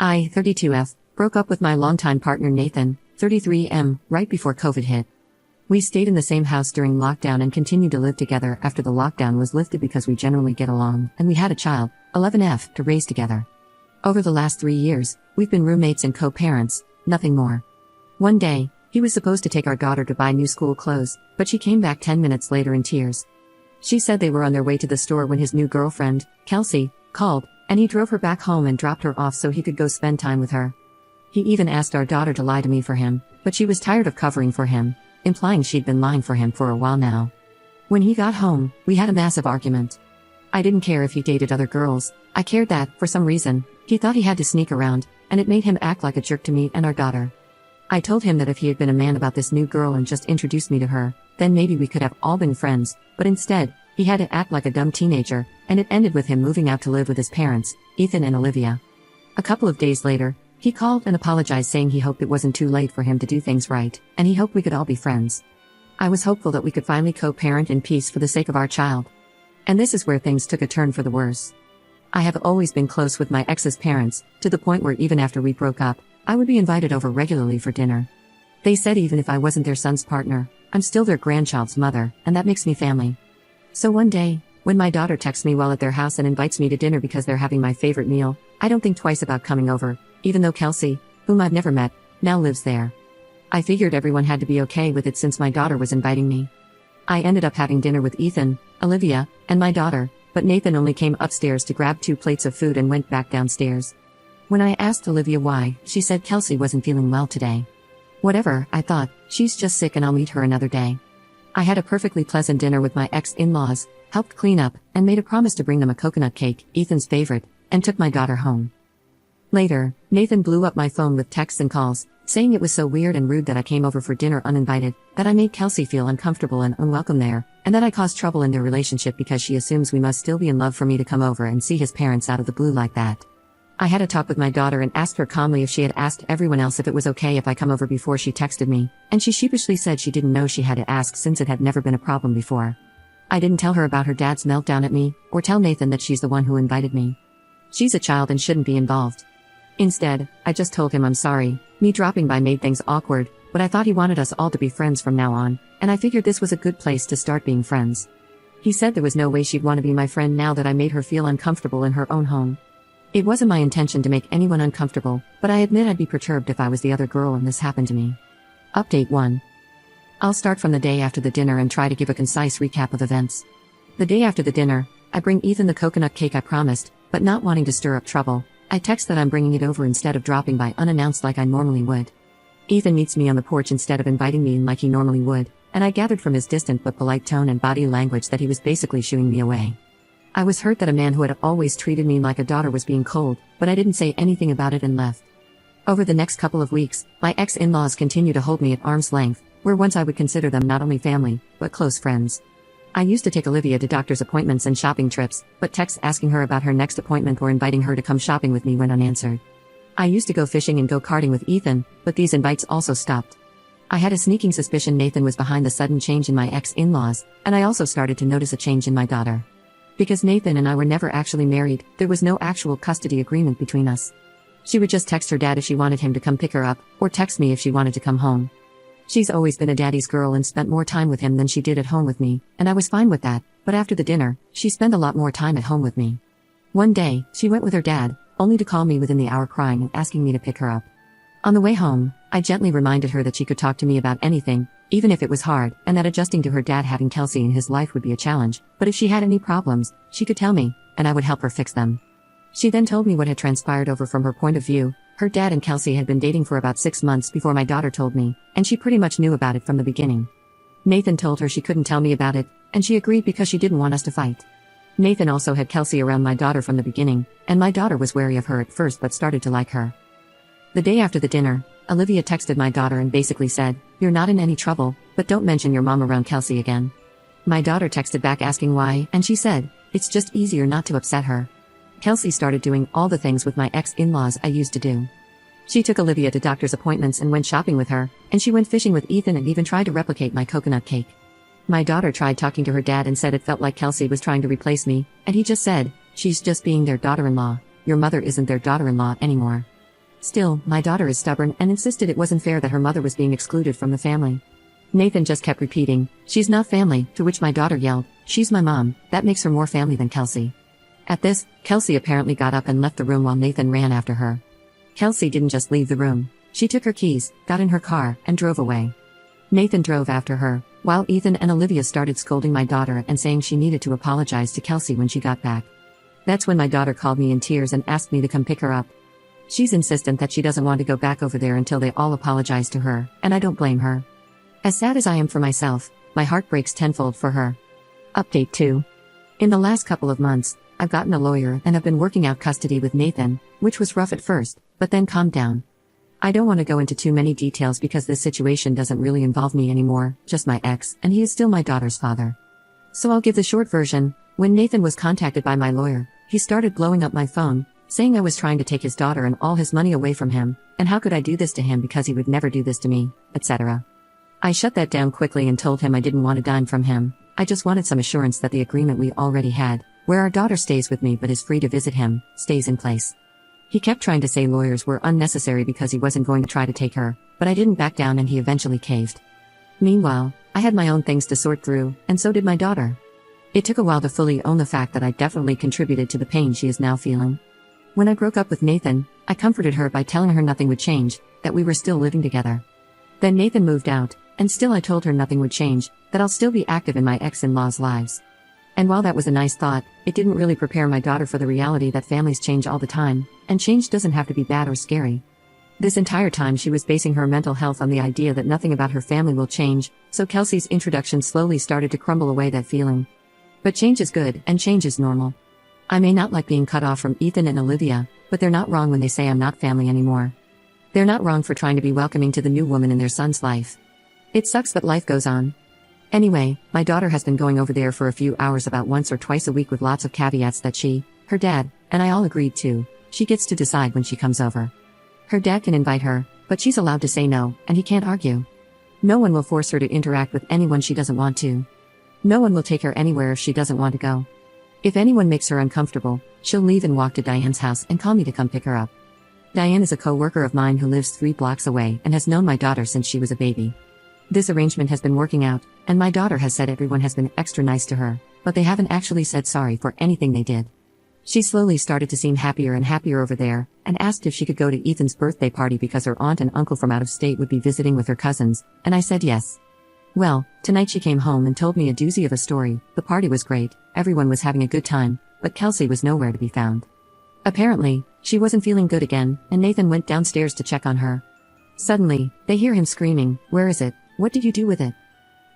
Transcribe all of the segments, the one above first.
I, 32F, broke up with my longtime partner Nathan, 33M, right before COVID hit. We stayed in the same house during lockdown and continued to live together after the lockdown was lifted because we generally get along, and we had a child, 11F, to raise together. Over the last 3 years, we've been roommates and co-parents, nothing more. One day, he was supposed to take our daughter to buy new school clothes, but she came back 10 minutes later in tears. She said they were on their way to the store when his new girlfriend, Kelsey, called, and he drove her back home and dropped her off so he could go spend time with her. He even asked our daughter to lie to me for him, but she was tired of covering for him, implying she'd been lying for him for a while now. When he got home, we had a massive argument. I didn't care if he dated other girls. I cared that, for some reason, he thought he had to sneak around, and it made him act like a jerk to me and our daughter. I told him that if he had been a man about this new girl and just introduced me to her, then maybe we could have all been friends, but instead, he had to act like a dumb teenager, and it ended with him moving out to live with his parents, Ethan and Olivia. A couple of days later, he called and apologized saying he hoped it wasn't too late for him to do things right, and he hoped we could all be friends. I was hopeful that we could finally co-parent in peace for the sake of our child. And this is where things took a turn for the worse. I have always been close with my ex's parents, to the point where even after we broke up, I would be invited over regularly for dinner. They said even if I wasn't their son's partner, I'm still their grandchild's mother, and that makes me family. So one day, when my daughter texts me while at their house and invites me to dinner because they're having my favorite meal, I don't think twice about coming over, even though Kelsey, whom I've never met, now lives there. I figured everyone had to be okay with it since my daughter was inviting me. I ended up having dinner with Ethan, Olivia, and my daughter, but Nathan only came upstairs to grab 2 plates of food and went back downstairs. When I asked Olivia why, she said Kelsey wasn't feeling well today. Whatever, I thought, she's just sick and I'll meet her another day. I had a perfectly pleasant dinner with my ex-in-laws, helped clean up, and made a promise to bring them a coconut cake, Ethan's favorite, and took my daughter home. Later, Nathan blew up my phone with texts and calls, saying it was so weird and rude that I came over for dinner uninvited, that I made Kelsey feel uncomfortable and unwelcome there, and that I caused trouble in their relationship because she assumes we must still be in love for me to come over and see his parents out of the blue like that. I had a talk with my daughter and asked her calmly if she had asked everyone else if it was okay if I come over before she texted me, and she sheepishly said she didn't know she had to ask since it had never been a problem before. I didn't tell her about her dad's meltdown at me, or tell Nathan that she's the one who invited me. She's a child and shouldn't be involved. Instead, I just told him I'm sorry, me dropping by made things awkward, but I thought he wanted us all to be friends from now on, and I figured this was a good place to start being friends. He said there was no way she'd want to be my friend now that I made her feel uncomfortable in her own home. It wasn't my intention to make anyone uncomfortable, but I admit I'd be perturbed if I was the other girl and this happened to me. Update 1. I'll start from the day after the dinner and try to give a concise recap of events. The day after the dinner, I bring Ethan the coconut cake I promised, but not wanting to stir up trouble, I text that I'm bringing it over instead of dropping by unannounced like I normally would. Ethan meets me on the porch instead of inviting me in like he normally would, and I gathered from his distant but polite tone and body language that he was basically shooing me away. I was hurt that a man who had always treated me like a daughter was being cold, but I didn't say anything about it and left. Over the next couple of weeks, my ex-in-laws continued to hold me at arm's length, where once I would consider them not only family, but close friends. I used to take Olivia to doctor's appointments and shopping trips, but texts asking her about her next appointment or inviting her to come shopping with me went unanswered. I used to go fishing and go karting with Ethan, but these invites also stopped. I had a sneaking suspicion Nathan was behind the sudden change in my ex-in-laws, and I also started to notice a change in my daughter. Because Nathan and I were never actually married, there was no actual custody agreement between us. She would just text her dad if she wanted him to come pick her up, or text me if she wanted to come home. She's always been a daddy's girl and spent more time with him than she did at home with me, and I was fine with that, but after the dinner, she spent a lot more time at home with me. One day, she went with her dad, only to call me within the hour crying and asking me to pick her up. On the way home, I gently reminded her that she could talk to me about anything, even if it was hard, and that adjusting to her dad having Kelsey in his life would be a challenge, but if she had any problems, she could tell me, and I would help her fix them. She then told me what had transpired over from her point of view. Her dad and Kelsey had been dating for about 6 months before my daughter told me, and she pretty much knew about it from the beginning. Nathan told her she couldn't tell me about it, and she agreed because she didn't want us to fight. Nathan also had Kelsey around my daughter from the beginning, and my daughter was wary of her at first but started to like her. The day after the dinner, Olivia texted my daughter and basically said, "You're not in any trouble, but don't mention your mom around Kelsey again." My daughter texted back asking why, and she said, "It's just easier not to upset her." Kelsey started doing all the things with my ex-in-laws I used to do. She took Olivia to doctor's appointments and went shopping with her, and she went fishing with Ethan and even tried to replicate my coconut cake. My daughter tried talking to her dad and said it felt like Kelsey was trying to replace me, and he just said, "She's just being their daughter-in-law. Your mother isn't their daughter-in-law anymore." Still, my daughter is stubborn and insisted it wasn't fair that her mother was being excluded from the family. Nathan just kept repeating, "She's not family," to which my daughter yelled, "She's my mom, that makes her more family than Kelsey." At this, Kelsey apparently got up and left the room while Nathan ran after her. Kelsey didn't just leave the room. She took her keys, got in her car, and drove away. Nathan drove after her, while Ethan and Olivia started scolding my daughter and saying she needed to apologize to Kelsey when she got back. That's when my daughter called me in tears and asked me to come pick her up. She's insistent that she doesn't want to go back over there until they all apologize to her, and I don't blame her. As sad as I am for myself, my heart breaks tenfold for her. Update 2. In the last couple of months, I've gotten a lawyer and have been working out custody with Nathan, which was rough at first, but then calmed down. I don't want to go into too many details because this situation doesn't really involve me anymore, just my ex, and he is still my daughter's father. So I'll give the short version. When Nathan was contacted by my lawyer, he started blowing up my phone, saying I was trying to take his daughter and all his money away from him, and how could I do this to him because he would never do this to me, etc. I shut that down quickly and told him I didn't want a dime from him. I just wanted some assurance that the agreement we already had, where our daughter stays with me but is free to visit him, stays in place. He kept trying to say lawyers were unnecessary because he wasn't going to try to take her, but I didn't back down and he eventually caved. Meanwhile, I had my own things to sort through, and so did my daughter. It took a while to fully own the fact that I definitely contributed to the pain she is now feeling. When I broke up with Nathan, I comforted her by telling her nothing would change, that we were still living together. Then Nathan moved out, and still I told her nothing would change, that I'll still be active in my ex-in-laws' lives. And while that was a nice thought, it didn't really prepare my daughter for the reality that families change all the time, and change doesn't have to be bad or scary. This entire time she was basing her mental health on the idea that nothing about her family will change, so Kelsey's introduction slowly started to crumble away that feeling. But change is good, and change is normal. I may not like being cut off from Ethan and Olivia, but they're not wrong when they say I'm not family anymore. They're not wrong for trying to be welcoming to the new woman in their son's life. It sucks but life goes on. Anyway, my daughter has been going over there for a few hours about once or twice a week with lots of caveats that she, her dad, and I all agreed to. She gets to decide when she comes over. Her dad can invite her, but she's allowed to say no, and he can't argue. No one will force her to interact with anyone she doesn't want to. No one will take her anywhere if she doesn't want to go. If anyone makes her uncomfortable, she'll leave and walk to Diane's house and call me to come pick her up. Diane is a co-worker of mine who lives 3 blocks away and has known my daughter since she was a baby. This arrangement has been working out, and my daughter has said everyone has been extra nice to her, but they haven't actually said sorry for anything they did. She slowly started to seem happier and happier over there, and asked if she could go to Ethan's birthday party because her aunt and uncle from out of state would be visiting with her cousins, and I said yes. Well, tonight she came home and told me a doozy of a story. The party was great, everyone was having a good time, but Kelsey was nowhere to be found. Apparently, she wasn't feeling good again, and Nathan went downstairs to check on her. Suddenly, they hear him screaming, "Where is it? What did you do with it?"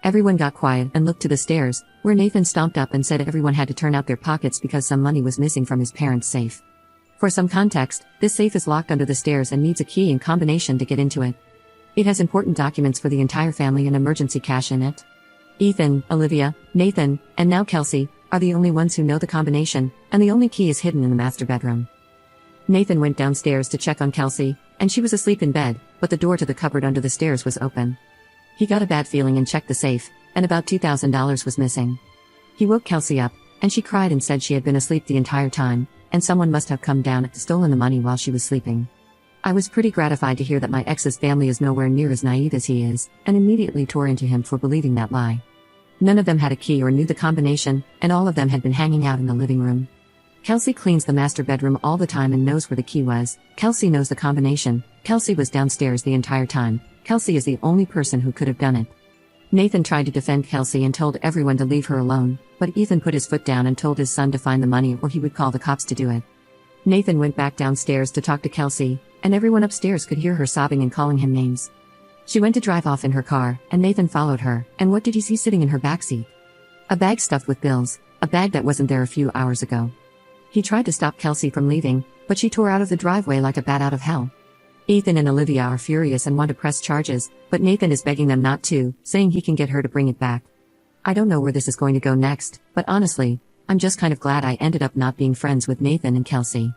Everyone got quiet and looked to the stairs, where Nathan stomped up and said everyone had to turn out their pockets because some money was missing from his parents' safe. For some context, this safe is locked under the stairs and needs a key and combination to get into it. It has important documents for the entire family and emergency cash in it. Ethan, Olivia, Nathan, and now Kelsey, are the only ones who know the combination, and the only key is hidden in the master bedroom. Nathan went downstairs to check on Kelsey, and she was asleep in bed, but the door to the cupboard under the stairs was open. He got a bad feeling and checked the safe, and about $2,000 was missing. He woke Kelsey up, and she cried and said she had been asleep the entire time, and someone must have come down and stolen the money while she was sleeping. I was pretty gratified to hear that my ex's family is nowhere near as naive as he is, and immediately tore into him for believing that lie. None of them had a key or knew the combination, and all of them had been hanging out in the living room. Kelsey cleans the master bedroom all the time and knows where the key was. Kelsey knows the combination. Kelsey was downstairs the entire time. Kelsey is the only person who could have done it. Nathan tried to defend Kelsey and told everyone to leave her alone, but Ethan put his foot down and told his son to find the money or he would call the cops to do it. Nathan went back downstairs to talk to Kelsey, and everyone upstairs could hear her sobbing and calling him names. She went to drive off in her car, and Nathan followed her, and what did he see sitting in her backseat? A bag stuffed with bills, a bag that wasn't there a few hours ago. He tried to stop Kelsey from leaving, but she tore out of the driveway like a bat out of hell. Ethan and Olivia are furious and want to press charges, but Nathan is begging them not to, saying he can get her to bring it back. I don't know where this is going to go next, but honestly, I'm just kind of glad I ended up not being friends with Nathan and Kelsey.